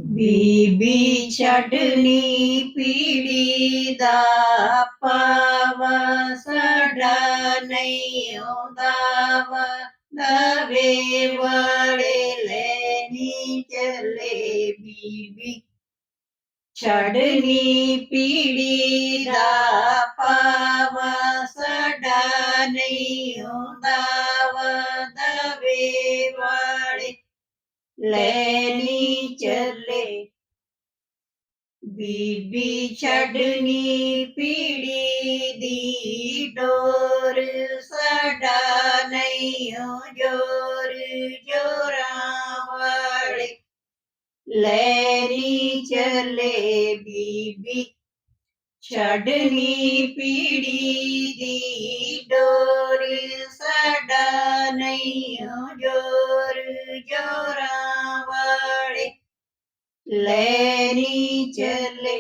बीबी छड़नी पीड़ी दा पावा साडा नहीं आंदा दवे वाले लेनी चले बीबी छड़नी पीड़ी दा पावा साडा नहीं आंदा दवे वाले लेनी चले बीबी छड़नी पीड़ी दी डोर साडा नहीं जोर जोरा वाले लेनी चले बीबी छड़नी पीड़ी दी डोर साडा नहीं जोर जोरा वाले लेनी चले